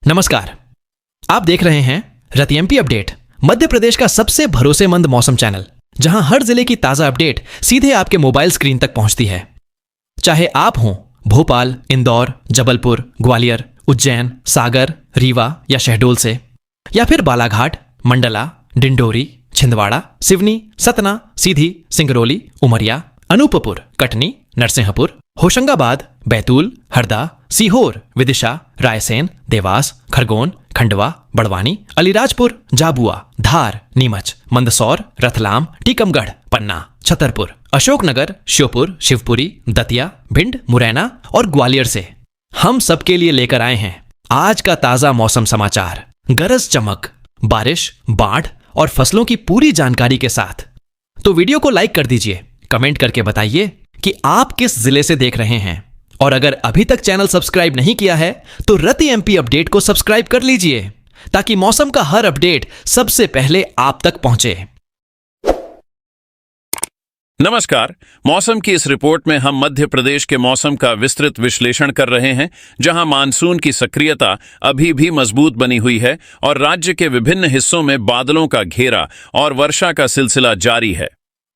नमस्कार। आप देख रहे हैं रति एमपी अपडेट, मध्य प्रदेश का सबसे भरोसेमंद मौसम चैनल, जहां हर जिले की ताजा अपडेट सीधे आपके मोबाइल स्क्रीन तक पहुंचती है। चाहे आप हों भोपाल, इंदौर, जबलपुर, ग्वालियर, उज्जैन, सागर, रीवा या शहडोल से, या फिर बालाघाट, मंडला, डिंडोरी, छिंदवाड़ा, सिवनी, सतना, सीधी, सिंगरौली, उमरिया, अनूपपुर, कटनी, नरसिंहपुर, होशंगाबाद, बैतूल, हरदा, सीहोर, विदिशा, रायसेन, देवास, खरगोन, खंडवा, बड़वानी, अलीराजपुर, झाबुआ, धार, नीमच, मंदसौर, रतलाम, टीकमगढ़, पन्ना, छतरपुर, अशोकनगर, श्योपुर, शिवपुरी, दतिया, भिंड, मुरैना और ग्वालियर से हम सबके लिए लेकर आए हैं आज का ताजा मौसम समाचार। गरज चमक, बारिश, बाढ़ और फसलों की पूरी जानकारी के साथ। तो वीडियो को लाइक कर दीजिए, कमेंट करके बताइए कि आप किस जिले से देख रहे हैं, और अगर अभी तक चैनल सब्सक्राइब नहीं किया है तो रति एमपी अपडेट को सब्सक्राइब कर लीजिए, ताकि मौसम का हर अपडेट सबसे पहले आप तक पहुंचे। नमस्कार। मौसम की इस रिपोर्ट में हम मध्य प्रदेश के मौसम का विस्तृत विश्लेषण कर रहे हैं, जहां मानसून की सक्रियता अभी भी मजबूत बनी हुई है और राज्य के विभिन्न हिस्सों में बादलों का घेरा और वर्षा का सिलसिला जारी है।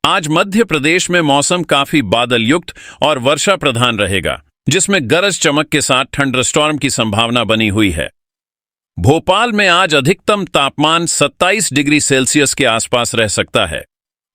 आज मध्य प्रदेश में मौसम काफी बादल युक्त और वर्षा प्रधान रहेगा, जिसमें गरज चमक के साथ थंडरस्टॉर्म की संभावना बनी हुई है। भोपाल में आज अधिकतम तापमान 27 डिग्री सेल्सियस के आसपास रह सकता है,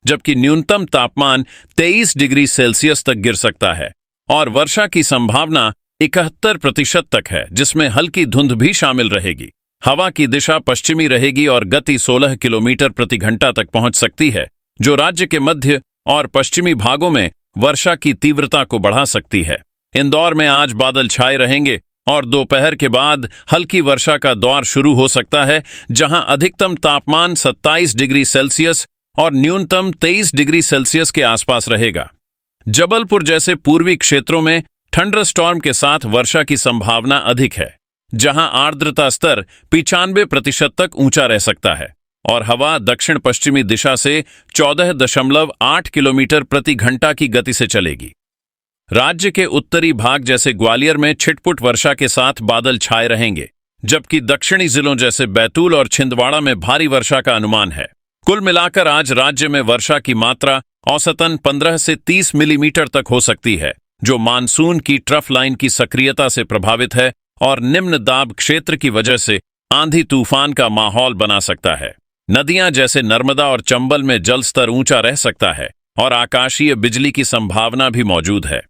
जबकि न्यूनतम तापमान 23 डिग्री सेल्सियस तक गिर सकता है और वर्षा की संभावना 71% तक है, जिसमें हल्की धुंध भी शामिल रहेगी। हवा की दिशा पश्चिमी रहेगी और गति 16 किलोमीटर प्रति घंटा तक पहुंच सकती है, जो राज्य के मध्य और पश्चिमी भागों में वर्षा की तीव्रता को बढ़ा सकती है। इंदौर में आज बादल छाए रहेंगे और दोपहर के बाद हल्की वर्षा का दौर शुरू हो सकता है, जहां अधिकतम तापमान 27 डिग्री सेल्सियस और न्यूनतम 23 डिग्री सेल्सियस के आसपास रहेगा। जबलपुर जैसे पूर्वी क्षेत्रों में थंडरस्टॉर्म के साथ वर्षा की संभावना अधिक है, जहां आर्द्रता स्तर 95% तक ऊंचा रह सकता है और हवा दक्षिण पश्चिमी दिशा से 14.8 किलोमीटर प्रति घंटा की गति से चलेगी। राज्य के उत्तरी भाग जैसे ग्वालियर में छिटपुट वर्षा के साथ बादल छाए रहेंगे, जबकि दक्षिणी जिलों जैसे बैतूल और छिंदवाड़ा में भारी वर्षा का अनुमान है। कुल मिलाकर आज राज्य में वर्षा की मात्रा औसतन 15 से 30 मिलीमीटर तक हो सकती है, जो मानसून की ट्रफ लाइन की सक्रियता से प्रभावित है और निम्न दाब क्षेत्र की वजह से आंधी तूफान का माहौल बना सकता है। नदियां जैसे नर्मदा और चंबल में जल स्तर ऊंचा रह सकता है और आकाशीय बिजली की संभावना भी मौजूद है।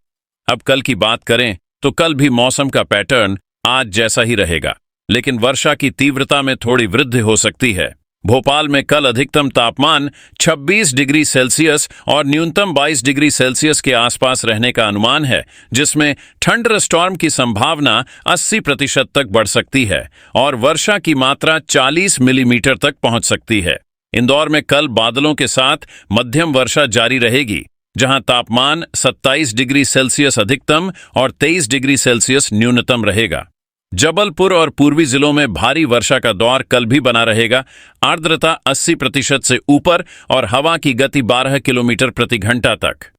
अब कल की बात करें तो कल भी मौसम का पैटर्न आज जैसा ही रहेगा, लेकिन वर्षा की तीव्रता में थोड़ी वृद्धि हो सकती है। भोपाल में कल अधिकतम तापमान 26 डिग्री सेल्सियस और न्यूनतम 22 डिग्री सेल्सियस के आसपास रहने का अनुमान है, जिसमें थंडरस्टॉर्म की संभावना 80% तक बढ़ सकती है और वर्षा की मात्रा 40 मिलीमीटर तक पहुंच सकती है। इंदौर में कल बादलों के साथ मध्यम वर्षा जारी रहेगी, जहां तापमान 27 डिग्री सेल्सियस अधिकतम और 23 डिग्री सेल्सियस न्यूनतम रहेगा। जबलपुर और पूर्वी जिलों में भारी वर्षा का दौर कल भी बना रहेगा। आर्द्रता 80% से ऊपर और हवा की गति 12 किलोमीटर प्रति घंटा तक।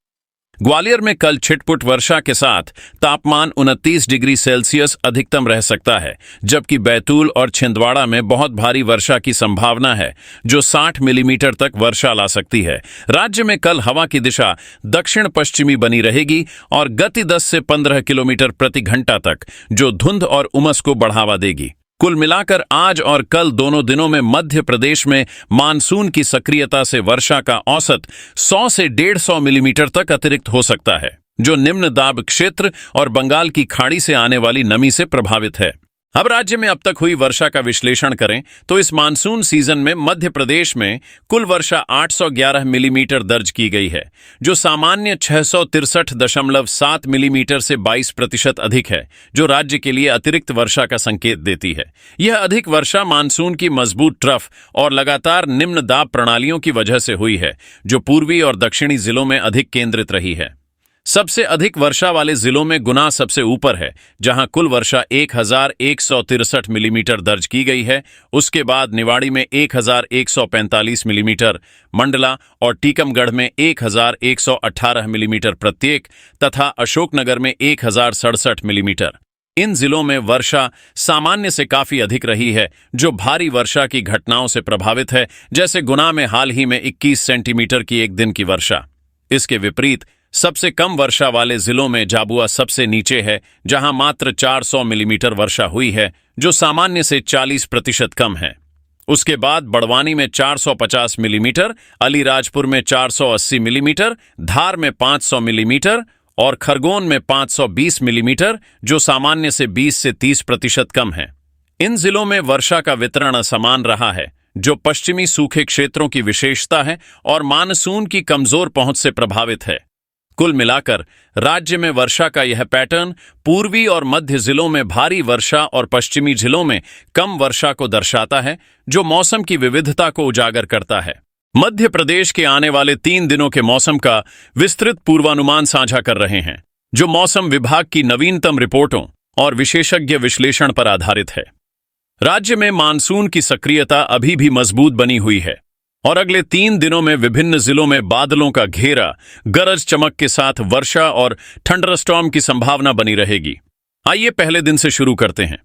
ग्वालियर में कल छिटपुट वर्षा के साथ तापमान 29 डिग्री सेल्सियस अधिकतम रह सकता है, जबकि बैतूल और छिंदवाड़ा में बहुत भारी वर्षा की संभावना है, जो 60 मिलीमीटर तक वर्षा ला सकती है। राज्य में कल हवा की दिशा दक्षिण पश्चिमी बनी रहेगी और गति 10 से 15 किलोमीटर प्रति घंटा तक, जो धुंध और उमस को बढ़ावा देगी। कुल मिलाकर आज और कल दोनों दिनों में मध्य प्रदेश में मानसून की सक्रियता से वर्षा का औसत 100 से 150 मिलीमीटर तक अतिरिक्त हो सकता है, जो निम्न दाब क्षेत्र और बंगाल की खाड़ी से आने वाली नमी से प्रभावित है। अब राज्य में अब तक हुई वर्षा का विश्लेषण करें तो इस मानसून सीजन में मध्य प्रदेश में कुल वर्षा 811 मिलीमीटर दर्ज की गई है, जो सामान्य 663.7 मिलीमीटर से 22% अधिक है, जो राज्य के लिए अतिरिक्त वर्षा का संकेत देती है। यह अधिक वर्षा मानसून की मजबूत ट्रफ और लगातार निम्न दाब प्रणालियों की वजह से हुई है, जो पूर्वी और दक्षिणी जिलों में अधिक केंद्रित रही है। सबसे अधिक वर्षा वाले जिलों में गुना सबसे ऊपर है, जहां कुल वर्षा 1163 मिलीमीटर दर्ज की गई है। उसके बाद निवाड़ी में 1145 मिलीमीटर, मंडला और टीकमगढ़ में 1118 मिलीमीटर प्रत्येक तथा अशोकनगर में 1067 मिलीमीटर। इन जिलों में वर्षा सामान्य से काफी अधिक रही है, जो भारी वर्षा की घटनाओं से प्रभावित है, जैसे गुना में हाल ही में 21 सेंटीमीटर की एक दिन की वर्षा। इसके विपरीत सबसे कम वर्षा वाले जिलों में झाबुआ सबसे नीचे है, जहां मात्र 400 मिलीमीटर वर्षा हुई है, जो सामान्य से 40% कम है। उसके बाद बड़वानी में 450 मिलीमीटर, अलीराजपुर में 480 मिलीमीटर, धार में 500 मिलीमीटर और खरगोन में 520 मिलीमीटर, जो सामान्य से 20 से 30% कम है। इन जिलों में वर्षा का वितरण असमान रहा है, जो पश्चिमी सूखे क्षेत्रों की विशेषता है और मानसून की कमजोर पहुंच से प्रभावित है। कुल मिलाकर राज्य में वर्षा का यह पैटर्न पूर्वी और मध्य जिलों में भारी वर्षा और पश्चिमी जिलों में कम वर्षा को दर्शाता है, जो मौसम की विविधता को उजागर करता है। मध्य प्रदेश के आने वाले 3 दिनों के मौसम का विस्तृत पूर्वानुमान साझा कर रहे हैं, जो मौसम विभाग की नवीनतम रिपोर्टों और विशेषज्ञ विश्लेषण पर आधारित है। राज्य में मानसून की सक्रियता अभी भी मजबूत बनी हुई है और अगले 3 दिनों में विभिन्न जिलों में बादलों का घेरा, गरज चमक के साथ वर्षा और थंडरस्टॉर्म की संभावना बनी रहेगी। आइए पहले दिन से शुरू करते हैं।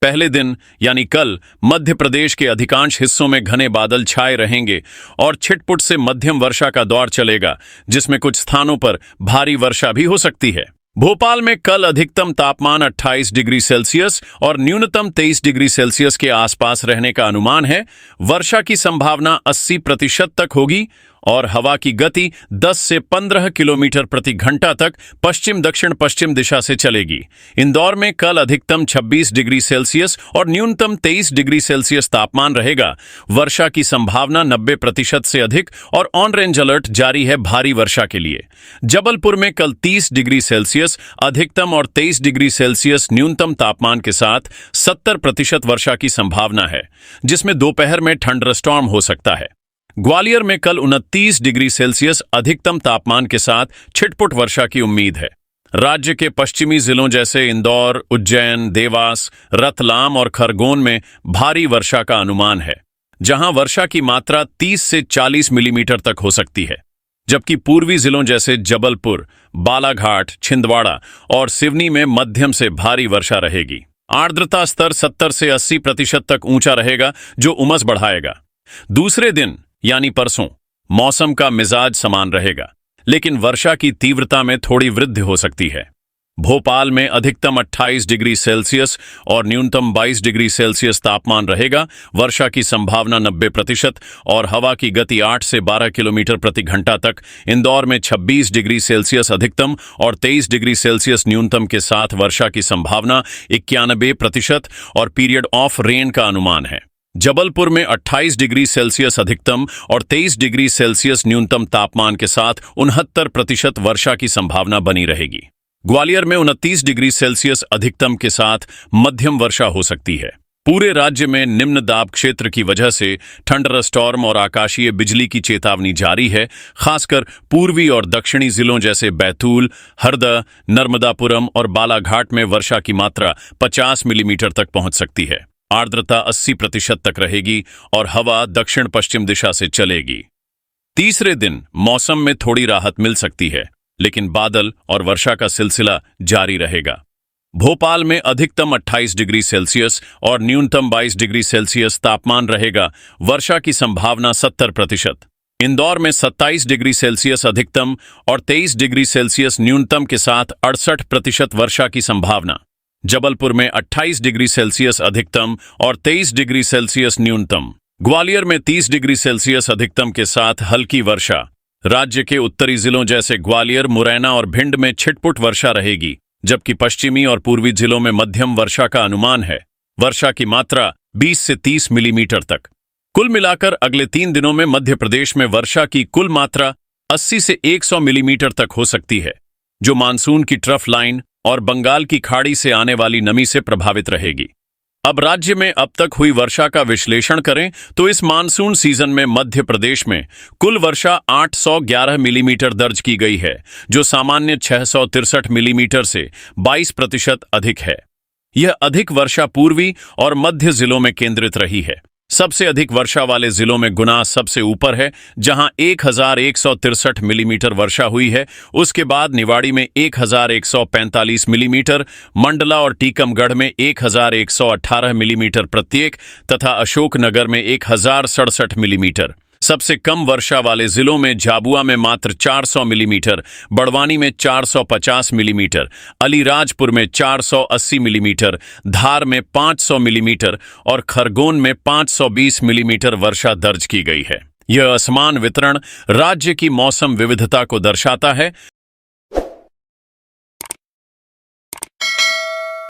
पहले दिन यानी कल मध्य प्रदेश के अधिकांश हिस्सों में घने बादल छाए रहेंगे और छिटपुट से मध्यम वर्षा का दौर चलेगा, जिसमें कुछ स्थानों पर भारी वर्षा भी हो सकती है। भोपाल में कल अधिकतम तापमान 28 डिग्री सेल्सियस और न्यूनतम 23 डिग्री सेल्सियस के आसपास रहने का अनुमान है। वर्षा की संभावना 80% तक होगी और हवा की गति 10 से 15 किलोमीटर प्रति घंटा तक पश्चिम दक्षिण पश्चिम दिशा से चलेगी। इंदौर में कल अधिकतम 26 डिग्री सेल्सियस और न्यूनतम 23 डिग्री सेल्सियस तापमान रहेगा। वर्षा की संभावना 90% से अधिक और ऑरेंज अलर्ट जारी है भारी वर्षा के लिए। जबलपुर में कल 30 डिग्री सेल्सियस अधिकतम और 23 डिग्री सेल्सियस न्यूनतम तापमान के साथ 70% वर्षा की संभावना है, जिसमें दोपहर में थंडरस्टॉर्म हो सकता है। ग्वालियर में कल 29 डिग्री सेल्सियस अधिकतम तापमान के साथ छिटपुट वर्षा की उम्मीद है। राज्य के पश्चिमी जिलों जैसे इंदौर, उज्जैन, देवास, रतलाम और खरगोन में भारी वर्षा का अनुमान है, जहां वर्षा की मात्रा 30 से 40 मिलीमीटर तक हो सकती है, जबकि पूर्वी जिलों जैसे जबलपुर, बालाघाट, छिंदवाड़ा और सिवनी में मध्यम से भारी वर्षा रहेगी। आर्द्रता स्तर 70 से 80% तक ऊंचा रहेगा, जो उमस बढ़ाएगा। दूसरे दिन यानी परसों मौसम का मिजाज समान रहेगा, लेकिन वर्षा की तीव्रता में थोड़ी वृद्धि हो सकती है। भोपाल में अधिकतम 28 डिग्री सेल्सियस और न्यूनतम 22 डिग्री सेल्सियस तापमान रहेगा। वर्षा की संभावना 90% और हवा की गति 8 से 12 किलोमीटर प्रति घंटा तक। इंदौर में 26 डिग्री सेल्सियस अधिकतम और 23 डिग्री सेल्सियस न्यूनतम के साथ वर्षा की संभावना 91% और पीरियड ऑफ रेन का अनुमान है। जबलपुर में 28 डिग्री सेल्सियस अधिकतम और 23 डिग्री सेल्सियस न्यूनतम तापमान के साथ 69% वर्षा की संभावना बनी रहेगी। ग्वालियर में 29 डिग्री सेल्सियस अधिकतम के साथ मध्यम वर्षा हो सकती है। पूरे राज्य में निम्न दाब क्षेत्र की वजह से थंडरस्टॉर्म और आकाशीय बिजली की चेतावनी जारी है। खासकर पूर्वी और दक्षिणी जिलों जैसे बैतूल, हरदा, नर्मदापुरम और बालाघाट में वर्षा की मात्रा 50 मिलीमीटर तक पहुंच सकती है। आर्द्रता 80% तक रहेगी और हवा दक्षिण पश्चिम दिशा से चलेगी। तीसरे दिन मौसम में थोड़ी राहत मिल सकती है, लेकिन बादल और वर्षा का सिलसिला जारी रहेगा। भोपाल में अधिकतम 28 डिग्री सेल्सियस और न्यूनतम 22 डिग्री सेल्सियस तापमान रहेगा। वर्षा की संभावना 70%। इंदौर में 27 डिग्री सेल्सियस अधिकतम और 23 डिग्री सेल्सियस न्यूनतम के साथ 68% वर्षा की संभावना। जबलपुर में 28 डिग्री सेल्सियस अधिकतम और 23 डिग्री सेल्सियस न्यूनतम। ग्वालियर में 30 डिग्री सेल्सियस अधिकतम के साथ हल्की वर्षा। राज्य के उत्तरी जिलों जैसे ग्वालियर, मुरैना और भिंड में छिटपुट वर्षा रहेगी, जबकि पश्चिमी और पूर्वी जिलों में मध्यम वर्षा का अनुमान है। वर्षा की मात्रा 20 से 30 मिलीमीटर तक। कुल मिलाकर अगले 3 दिनों में मध्य प्रदेश में वर्षा की कुल मात्रा 80 से 100 मिलीमीटर तक हो सकती है, जो मानसून की ट्रफ लाइन और बंगाल की खाड़ी से आने वाली नमी से प्रभावित रहेगी। अब राज्य में अब तक हुई वर्षा का विश्लेषण करें तो इस मानसून सीजन में मध्य प्रदेश में कुल वर्षा 811 मिलीमीटर दर्ज की गई है, जो सामान्य 663 मिलीमीटर से 22% अधिक है। यह अधिक वर्षा पूर्वी और मध्य जिलों में केंद्रित रही है, सबसे अधिक वर्षा वाले जिलों में गुना सबसे ऊपर है, जहां 1163 मिलीमीटर वर्षा हुई है। उसके बाद निवाड़ी में 1145 मिलीमीटर, मंडला और टीकमगढ़ में 1118 मिलीमीटर प्रत्येक तथा अशोकनगर में 1067 मिलीमीटर। सबसे कम वर्षा वाले जिलों में झाबुआ में मात्र 400 मिलीमीटर, बड़वानी में 450 मिलीमीटर, अलीराजपुर में 480 मिलीमीटर, धार में 500 मिलीमीटर और खरगोन में 520 मिलीमीटर वर्षा दर्ज की गई है। यह असमान वितरण राज्य की मौसम विविधता को दर्शाता है।